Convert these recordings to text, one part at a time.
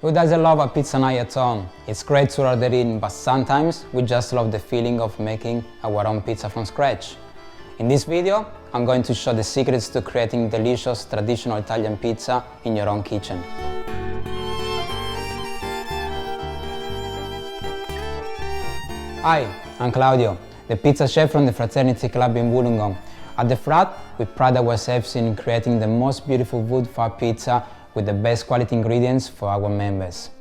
Who doesn't love a pizza night at home? It's great to order in, but sometimes we just love the feeling of making our own pizza from scratch. In this video, I'm going to show the secrets to creating delicious traditional Italian pizza in your own kitchen. Hi, I'm Claudio, the pizza chef from the Fraternity Club in Wollongong. At the Frat, we pride ourselves in creating the most beautiful wood-fired pizza with the best quality ingredients for our members.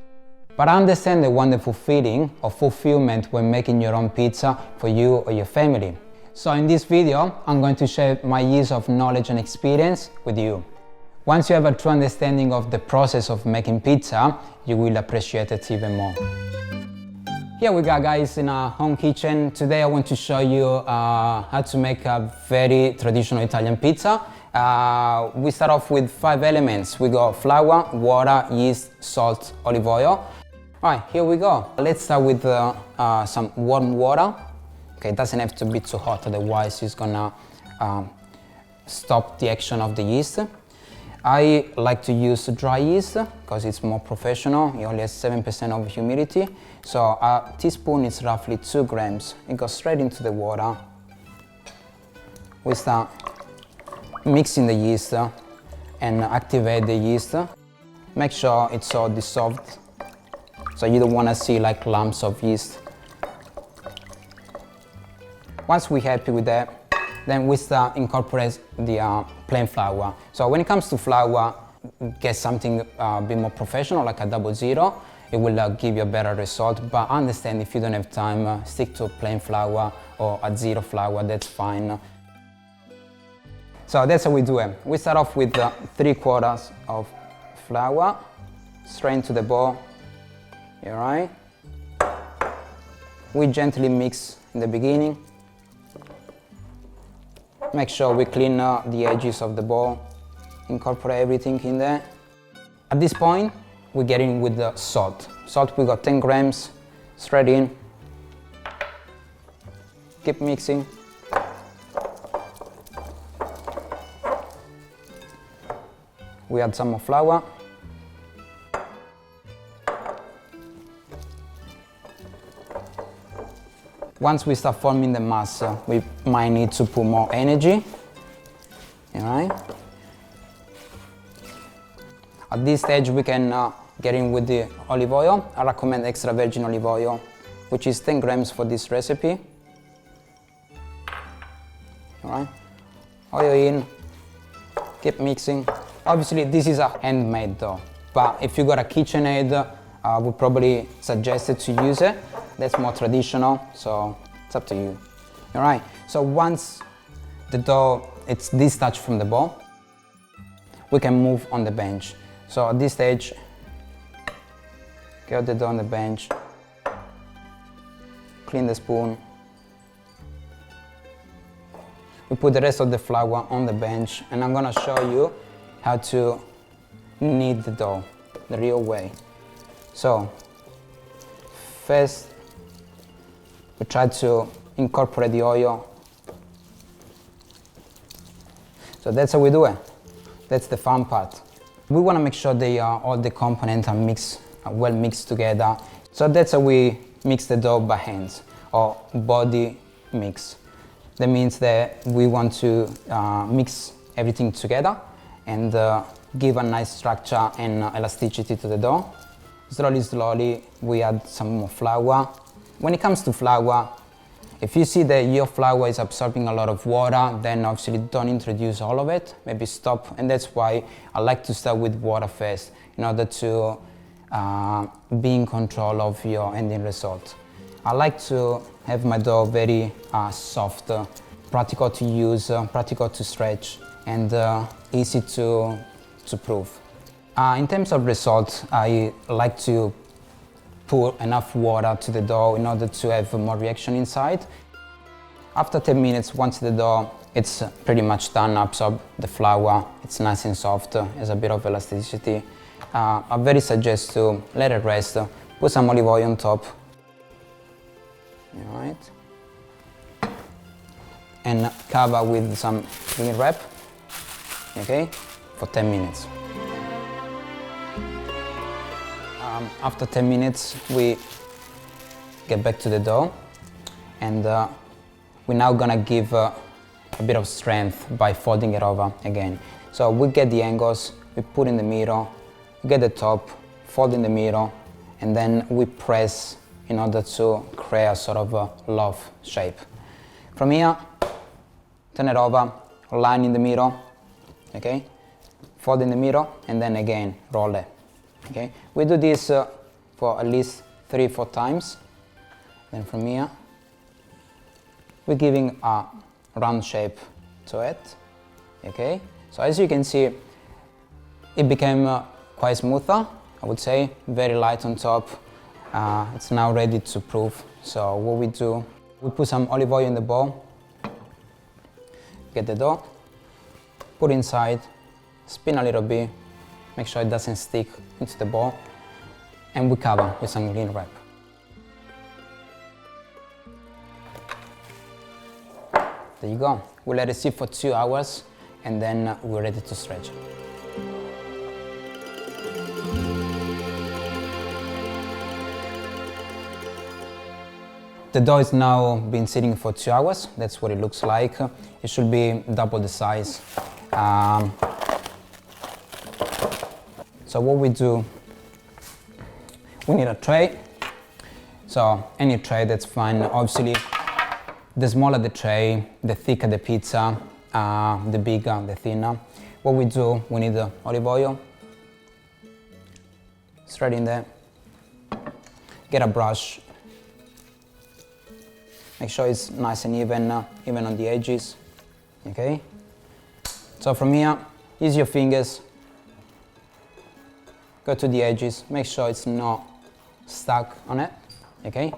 But I understand the wonderful feeling of fulfillment when making your own pizza for you or your family. So in this video, I'm going to share my years of knowledge and experience with you. Once you have a true understanding of the process of making pizza, you will appreciate it even more. Here we go, guys, in our home kitchen. Today I want to show you how to make a very traditional Italian pizza. We start off with 5 elements. We got flour, water, yeast, salt, olive oil. Alright, here we go. Let's start with some warm water. Okay, it doesn't have to be too hot, otherwise it's gonna stop the action of the yeast. I like to use dry yeast because it's more professional. It only has 7% of humidity. So a teaspoon is roughly 2 grams. It goes straight into the water. We start mixing the yeast and activate the yeast. Make sure it's all dissolved, so you don't want to see like lumps of yeast. Once we're happy with that, then we start incorporate the plain flour. So when it comes to flour, get something a bit more professional, like a 00. It will give you a better result, but understand if you don't have time, stick to plain flour or a 0 flour, that's fine. So that's how we do it. We start off with 3/4 of flour, straight into the bowl. Alright. We gently mix in the beginning. Make sure we clean the edges of the bowl. Incorporate everything in there. At this point, we get in with the salt. Salt, we got 10 grams, straight in. Keep mixing. We add some more flour. Once we start forming the mass, we might need to put more energy. Alright. At this stage, we can get in with the olive oil. I recommend extra virgin olive oil, which is 10 grams for this recipe. Alright. Oil in. Keep mixing. Obviously, this is a handmade dough, but if you got a KitchenAid, I would probably suggest it to use it. That's more traditional, so it's up to you. All right, so once the dough it's detached from the bowl, we can move on the bench. So at this stage, get the dough on the bench, clean the spoon. We put the rest of the flour on the bench, and I'm gonna show you how to knead the dough the real way. So first we try to incorporate the oil. So that's how we do it. That's the fun part. We want to make sure all the components are well mixed together. So that's how we mix the dough by hands, or body mix. That means that we want to mix everything together and give a nice structure and elasticity to the dough. Slowly, we add some more flour. When it comes to flour, if you see that your flour is absorbing a lot of water, then obviously don't introduce all of it, maybe stop. And that's why I like to start with water first, in order to be in control of your ending result. I like to have my dough very soft, practical to use, practical to stretch, and easy to prove. In terms of results, I like to pour enough water to the dough in order to have more reaction inside. After 10 minutes, once the dough it's pretty much done, absorb the flour, it's nice and soft, has a bit of elasticity. I very suggest to let it rest, put some olive oil on top. All right. And cover with some cling wrap, okay, for 10 minutes. After 10 minutes, we get back to the dough, and we're now gonna give a bit of strength by folding it over again. So we get the angles, we put in the middle, we get the top, fold in the middle, and then we press in order to create a sort of a loaf shape. From here, turn it over, line in the middle, okay? Fold in the middle, and then again, roll it, okay? We do this for at least 3-4 times. Then from here, we're giving a round shape to it, okay? So as you can see, it became quite smoother, I would say, very light on top. It's now ready to proof. So what we do, we put some olive oil in the bowl, get the dough, put inside, spin a little bit, make sure it doesn't stick into the bowl, and we cover with some cling wrap. There you go. We'll let it sit for 2 hours, and then we're ready to stretch it. The dough is now been sitting for 2 hours. That's what it looks like. It should be double the size. So what we do, we need a tray. So any tray, that's fine. Obviously, the smaller the tray, the thicker the pizza, the bigger, the thinner. What we do, we need the olive oil. Straight in there. Get a brush. Make sure it's nice and even, even on the edges, okay? So from here, use your fingers, go to the edges, make sure it's not stuck on it, okay?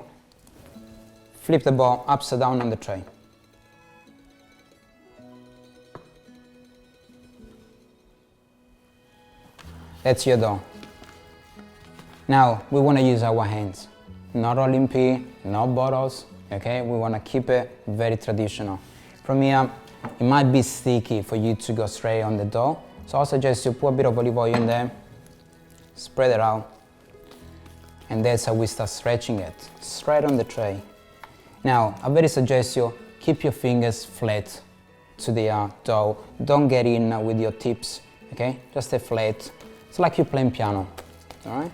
Flip the ball upside down on the tray. That's your dough. Now, we want to use our hands. Not rolling pin, no bottles, okay? We want to keep it very traditional. From here, it might be sticky for you to go straight on the dough, so I suggest you put a bit of olive oil in there, spread it out, and that's how we start stretching it, straight on the tray. Now, I very suggest you keep your fingers flat to the dough. Don't get in with your tips, okay? Just stay flat. It's like you're playing piano, all right?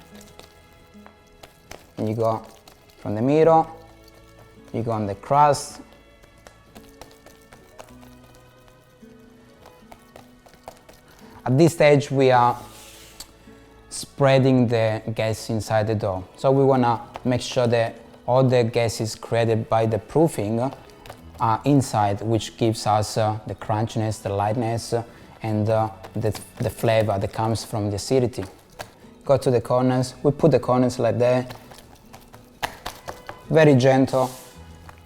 And you go from the middle, you go on the crust, at this stage we are spreading the gas inside the dough. So we want to make sure that all the gases created by the proofing are inside, which gives us the crunchiness, the lightness, and the flavor that comes from the acidity. Go to the corners, we put the corners like that, very gentle,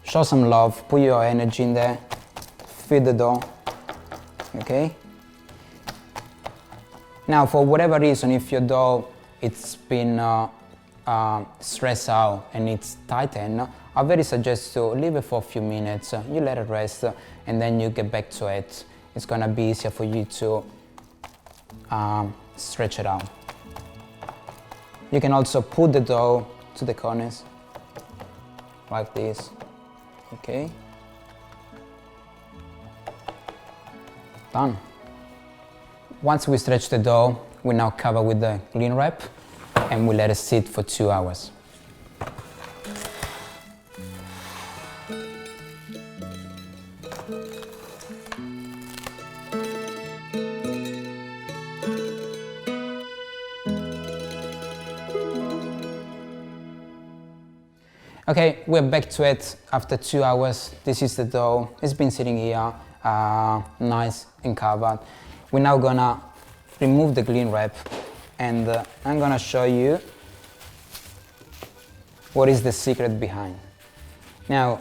show some love, put your energy in there, feed the dough, okay? Now, for whatever reason, if your dough, it's been stressed out and it's tightened, I very suggest to leave it for a few minutes, you let it rest, and then you get back to it. It's gonna be easier for you to stretch it out. You can also put the dough to the corners, like this, okay? Done. Once we stretch the dough, we now cover with the cling wrap and we let it sit for 2 hours. Okay, we're back to it after 2 hours. This is the dough. It's been sitting here, nice and covered. We're now gonna remove the cling wrap, and I'm gonna show you what is the secret behind. Now,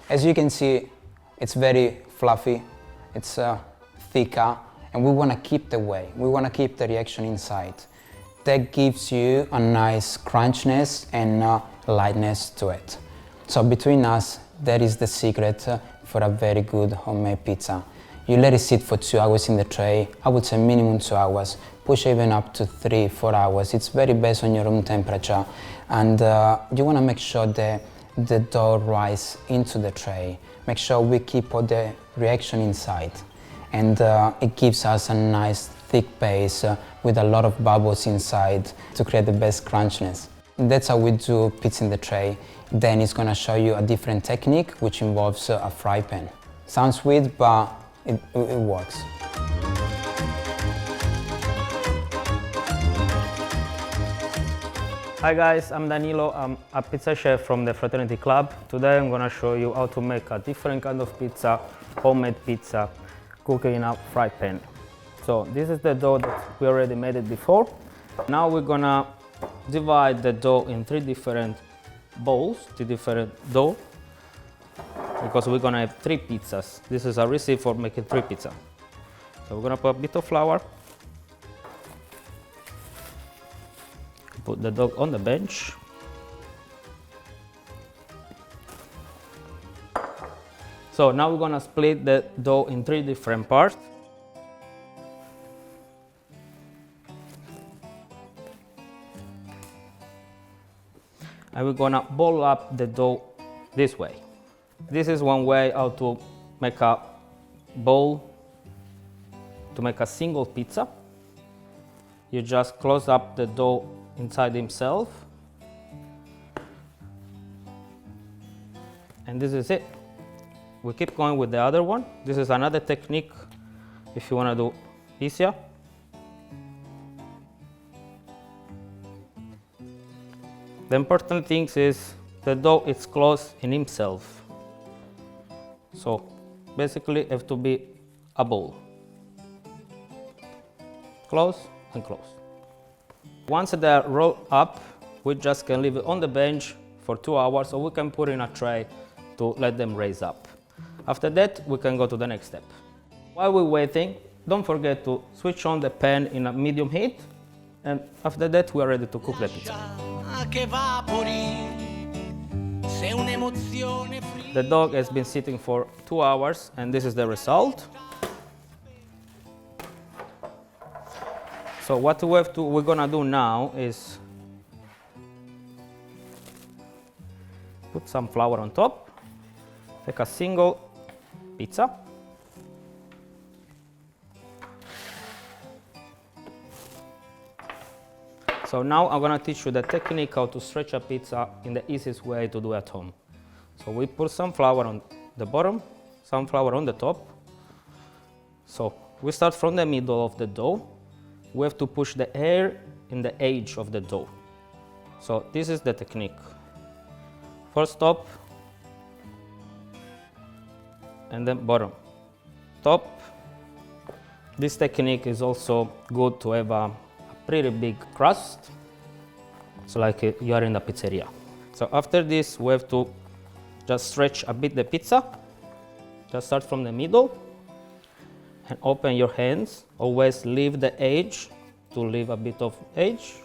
as you can see, it's very fluffy, it's thicker, and we wanna keep the weight. We wanna keep the reaction inside. That gives you a nice crunchiness and lightness to it. So between us, that is the secret for a very good homemade pizza. You let it sit for 2 hours in the tray. I would say minimum 2 hours. Push even up to 3-4 hours. It's very based on your room temperature. And you want to make sure that the dough rises into the tray. Make sure we keep all the reaction inside. And it gives us a nice thick base with a lot of bubbles inside to create the best crunchiness. That's how we do pizza in the tray. Then it's going to show you a different technique which involves a fry pan. Sounds weird, but it works. Hi guys, I'm Danilo. I'm a pizza chef from the Fraternity Club. Today I'm going to show you how to make a different kind of pizza, homemade pizza, cooking in a fry pan. So this is the dough that we already made it before. Now we're going to divide the dough in 3 different bowls, 3 different dough, because we're going to have 3 pizzas. This is a recipe for making 3 pizzas. So we're going to put a bit of flour. Put the dough on the bench. So now we're gonna split the dough in 3 different parts. And we're gonna ball up the dough this way. This is one way how to make a bowl to make a single pizza. You just close up the dough inside himself, and this is it. We keep going with the other one. This is another technique if you want to do easier. The important thing is the dough is closed in himself, so basically it have to be a bowl. Close and close. Once they're rolled up, we just can leave it on the bench for 2 hours, or we can put it in a tray to let them raise up. After that, we can go to the next step. While we're waiting, don't forget to switch on the pan in a medium heat, and after that, we are ready to cook the pizza. The dough has been sitting for 2 hours, and this is the result. So what we're gonna do now is put some flour on top, take a single pizza, so now I'm gonna teach you the technique how to stretch a pizza in the easiest way to do at home. So we put some flour on the bottom, some flour on the top. So we start from the middle of the dough. We have to push the air in the edge of the dough. So this is the technique. First top, and then bottom, top. This technique is also good to have a pretty big crust, so like you are in the pizzeria. So after this, we have to just stretch a bit the pizza. Just start from the middle and open your hands. Always leave the edge to leave a bit of edge.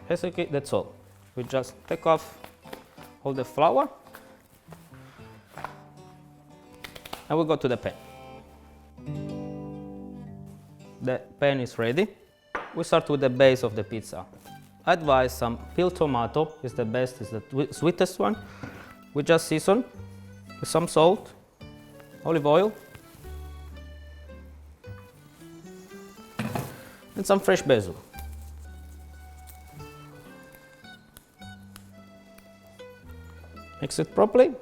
Basically, that's all. We just take off all the flour and we go to the pan. The pan is ready. We start with the base of the pizza. I advise some peeled tomato is the best, is the sweetest one. We just season with some salt, olive oil, and some fresh basil. Mix it properly.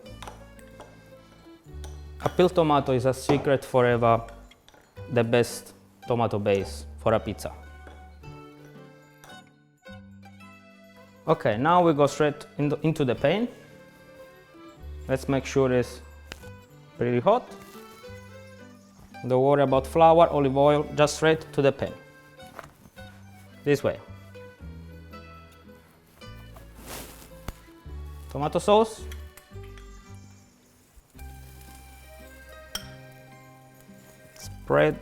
A peeled tomato is a secret forever, the best tomato base for a pizza. Okay, now we go straight into the pan. Let's make sure it's pretty hot. Don't worry about flour, olive oil, just straight to the pan. This way. Tomato sauce. Spread.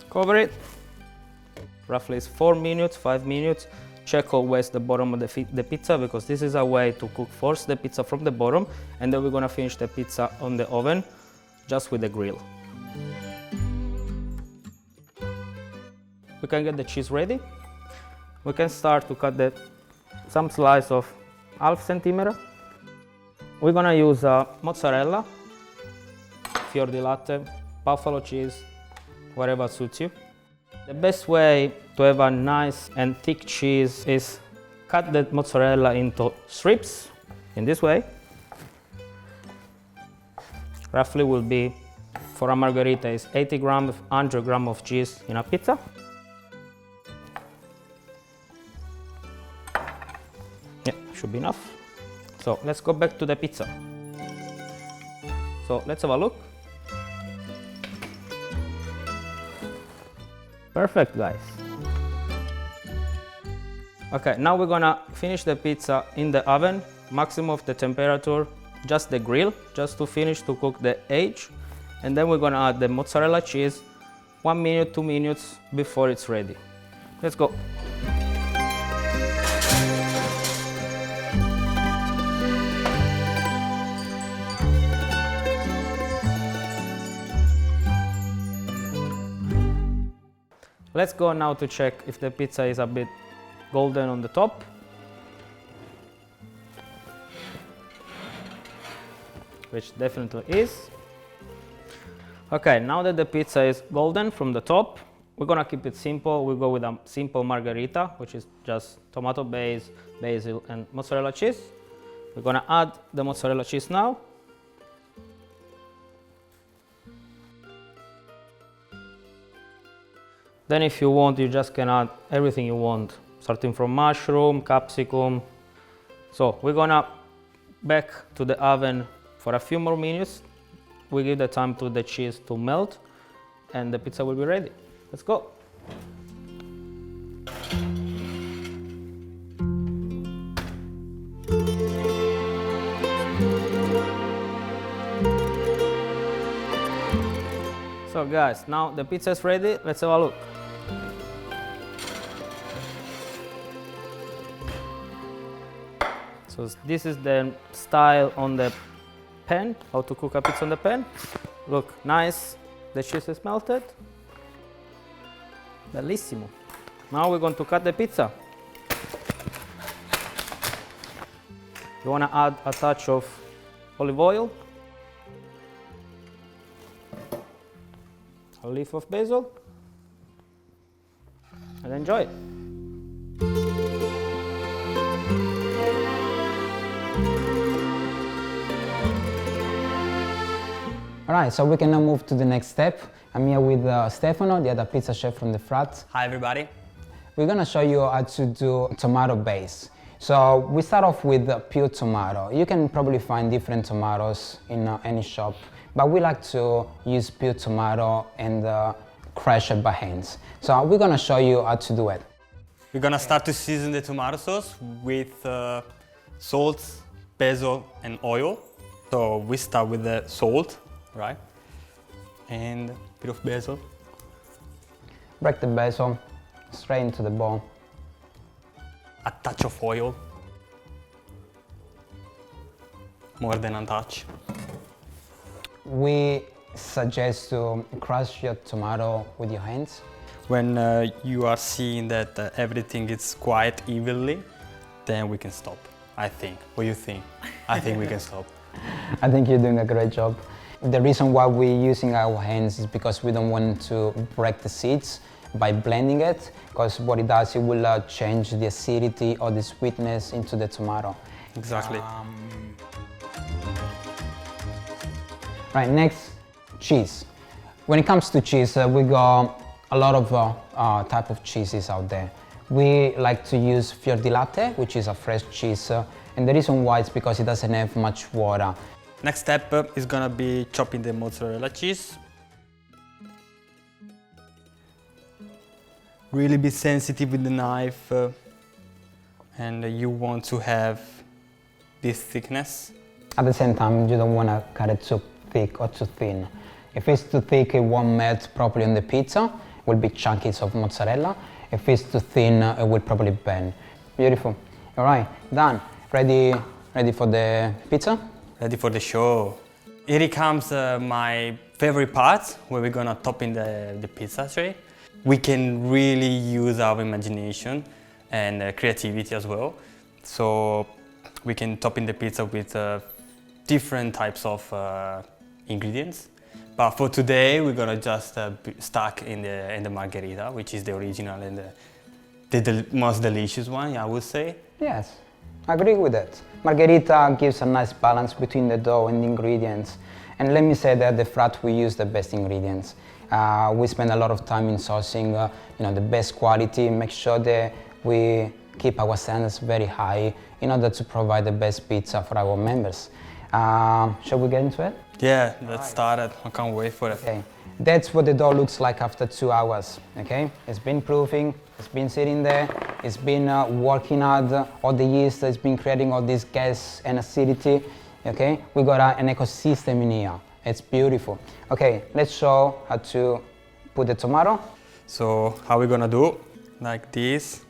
Cover it. roughly is 4 minutes, 5 minutes. Check always the bottom of the pizza, because this is a way to cook first the pizza from the bottom, and then we're gonna finish the pizza on the oven just with the grill. We can get the cheese ready. We can start to cut some slice of half centimeter. We're gonna use mozzarella, fior di latte, buffalo cheese, whatever suits you. The best way to have a nice and thick cheese is cut the mozzarella into strips in this way. Roughly will be, for a margherita, is 80 grams, 100 grams of cheese in a pizza. Yeah, should be enough. So let's go back to the pizza. So let's have a look. Perfect, guys. Okay, now we're gonna finish the pizza in the oven, maximum of the temperature, just the grill, just to finish to cook the edge. And then we're gonna add the mozzarella cheese 1 minute, 2 minutes before it's ready. Let's go. Let's go now to check if the pizza is a bit golden on the top. Which definitely is. Okay, now that the pizza is golden from the top, we're gonna keep it simple. We'll go with a simple margherita, which is just tomato base, basil, and mozzarella cheese. We're gonna add the mozzarella cheese now. Then if you want, you just can add everything you want, starting from mushroom, capsicum. So we're gonna back to the oven for a few more minutes. We give the time to the cheese to melt, and the pizza will be ready. Let's go. So guys, now the pizza is ready. Let's have a look. So this is the style on the pan, how to cook a pizza on the pan. Look, nice, the cheese is melted. Bellissimo. Now we're going to cut the pizza. You want to add a touch of olive oil, a leaf of basil, and enjoy it. Alright, so we can now move to the next step. I'm here with Stefano, the other pizza chef from the Frat. Hi everybody. We're gonna show you how to do tomato base. So we start off with pure tomato. You can probably find different tomatoes in any shop, but we like to use pure tomato and crush it by hands. So we're gonna show you how to do it. We're gonna start to season the tomato sauce with salt, basil and oil. So we start with the salt, right? And a bit of basil. Break the basil straight into the bowl. A touch of oil. More than a touch. We suggest to crush your tomato with your hands. When you are seeing that everything is quite evenly, then we can stop, I think. What do you think? I think we can stop. I think you're doing a great job. The reason why we're using our hands is because we don't want to break the seeds by blending it, because what it does, it will change the acidity or the sweetness into the tomato. Exactly. Right, next, cheese. When it comes to cheese, we got a lot of type of cheeses out there. We like to use fior di latte, which is a fresh cheese, and the reason why is because it doesn't have much water. Next step is gonna be chopping the mozzarella cheese. Really be sensitive with the knife, and you want to have this thickness. At the same time, you don't want to cut it too thick or too thin. If it's too thick, it won't melt properly on the pizza. It will be chunkies of mozzarella. If it's too thin, it will probably bend. Beautiful. All right, done. Ready for the pizza? Ready for the show. Here comes my favorite part, where we're gonna top in the pizza tray. We can really use our imagination and creativity as well. So we can top in the pizza with different types of ingredients. But for today, we're gonna just stuck in the margherita, which is the original and the most delicious one, I would say. Yes, I agree with that. Margherita gives a nice balance between the dough and the ingredients. And let me say that at the Frat we use the best ingredients. We spend a lot of time in sourcing the best quality, make sure that we keep our standards very high in order to provide the best pizza for our members. Shall we get into it? Yeah, let's start it. I can't wait for it. Okay, that's what the dough looks like after 2 hours. Okay, it's been proofing, it's been sitting there, it's been working out all the yeast, it's been creating all this gas and acidity. Okay, we got an ecosystem in here. It's beautiful. Okay, let's show how to put the tomato. So how we're gonna do? Like this.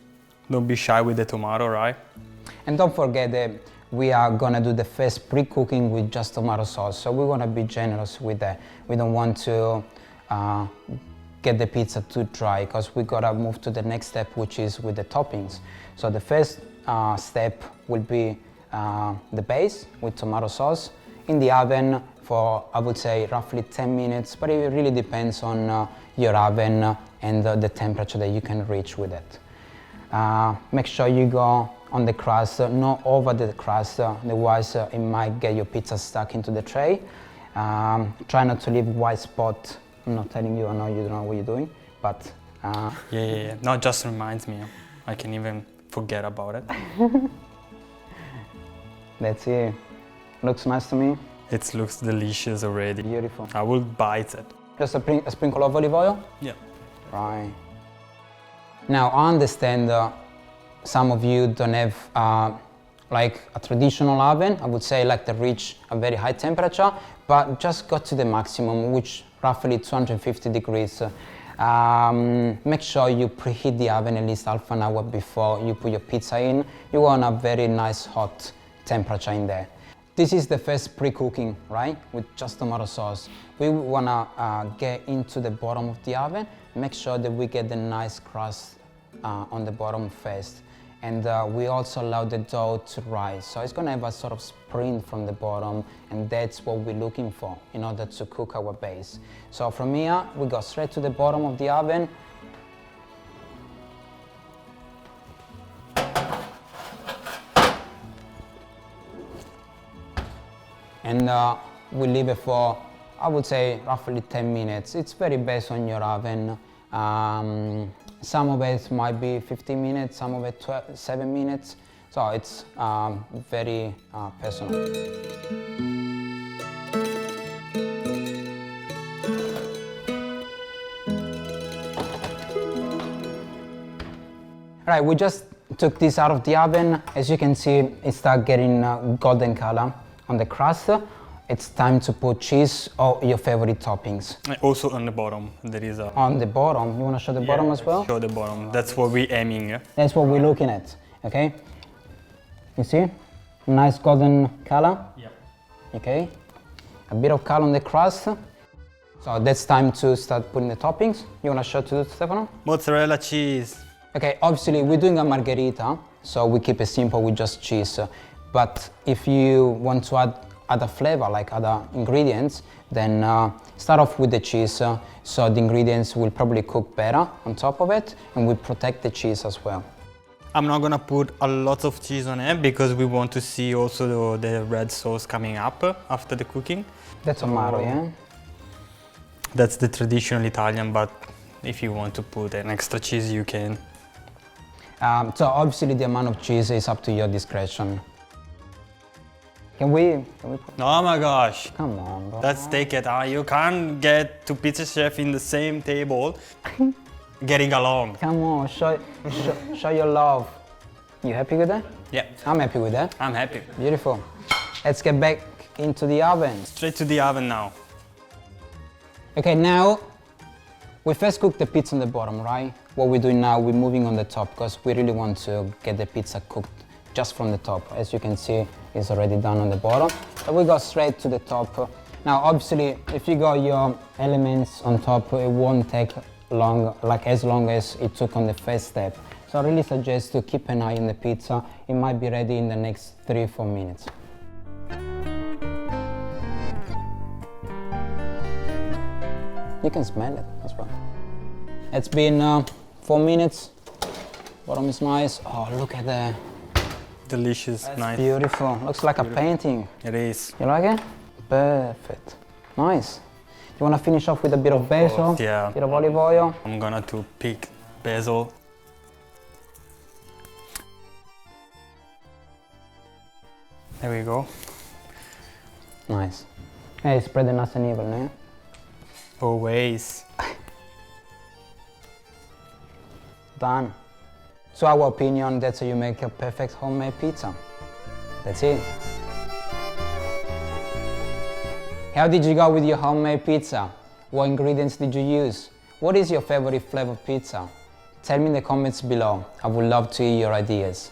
Don't be shy with the tomato, right? And don't forget that we are gonna do the first pre-cooking with just tomato sauce. So we wanna be generous with that. We don't want to get the pizza too dry, because we gotta move to the next step, which is with the toppings. So the first step will be the base with tomato sauce in the oven for, I would say, roughly 10 minutes, but it really depends on your oven and the temperature that you can reach with it. Make sure you go on the crust, not over the crust, otherwise it might get your pizza stuck into the tray. Try not to leave white spot. I'm not telling you, I know you don't know what you're doing, but... Yeah. No, it just reminds me. I can even forget about it. Let's see. Looks nice to me. It looks delicious already. Beautiful. I will bite it. Just a sprinkle of olive oil? Yeah. Right. Now, I understand some of you don't have like a traditional oven. I would say like to reach a very high temperature, but just go to the maximum, which roughly 250 degrees. Make sure you preheat the oven at least half an hour before you put your pizza in. You want a very nice hot temperature in there. This is the first pre-cooking, right? With just tomato sauce. We wanna get into the bottom of the oven. Make sure that we get the nice crust on the bottom first. And we also allow the dough to rise. So it's gonna have a sort of sprint from the bottom, and that's what we're looking for in order to cook our base. So from here, we go straight to the bottom of the oven. And we leave it for, I would say, roughly 10 minutes. It's very based on your oven. Some of it might be 15 minutes, some of it 7 minutes. So it's very personal. All right, we just took this out of the oven. As you can see, it started getting golden color on the crust. It's time to put cheese or your favorite toppings. Also on the bottom, there is a... On the bottom, you want to show the bottom as well? Show the bottom, that's what we're aiming. Yeah? That's what we're looking at, okay? You see? Nice golden color? Yeah. Okay. A bit of color on the crust. So that's time to start putting the toppings. You want to show to Stefano? Mozzarella cheese. Okay, obviously we're doing a margherita, so we keep it simple with just cheese. But if you want to add other flavor, like other ingredients, then start off with the cheese, so the ingredients will probably cook better on top of it, and we protect the cheese as well. I'm not gonna put a lot of cheese on it, because we want to see also the red sauce coming up after the cooking. That's tomato, yeah? That's the traditional Italian, but if you want to put an extra cheese, you can. So obviously the amount of cheese is up to your discretion. Can we put... Oh my gosh. Come on, bro. Let's take it. You can't get two pizza chefs in the same table getting along. Come on, show your love. You happy with that? Yeah. I'm happy with that. I'm happy. Beautiful. Let's get back into the oven. Straight to the oven now. Okay, now We first cook the pizza on the bottom, right? What we're doing now, we're moving on the top because we really want to get the pizza cooked just from the top. As you can see, it's already done on the bottom. So we go straight to the top. Now, obviously, if you got your elements on top, it won't take long, like as long as it took on the first step. So I really suggest to keep an eye on the pizza. It might be ready in the next 3-4 minutes. You can smell it as well. It's been 4 minutes. Bottom is nice. Oh, look at that. Delicious, That's nice. Beautiful. Looks like a painting. It is. You like it? Perfect. Nice. You want to finish off with a bit of basil? Yeah. A bit of olive oil? I'm gonna to pick basil. There we go. Nice. Hey, spread the nice and even, eh? Always. Done. So our opinion, that's how you make a perfect homemade pizza. That's it. How did you go with your homemade pizza? What ingredients did you use? What is your favorite flavor pizza? Tell me in the comments below. I would love to hear your ideas.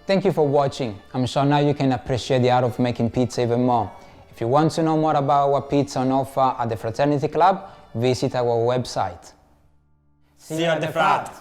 Thank you for watching. I'm sure now you can appreciate the art of making pizza even more. If you want to know more about our pizza on offer at the Fraternity Club, visit our website. See you at the Frat!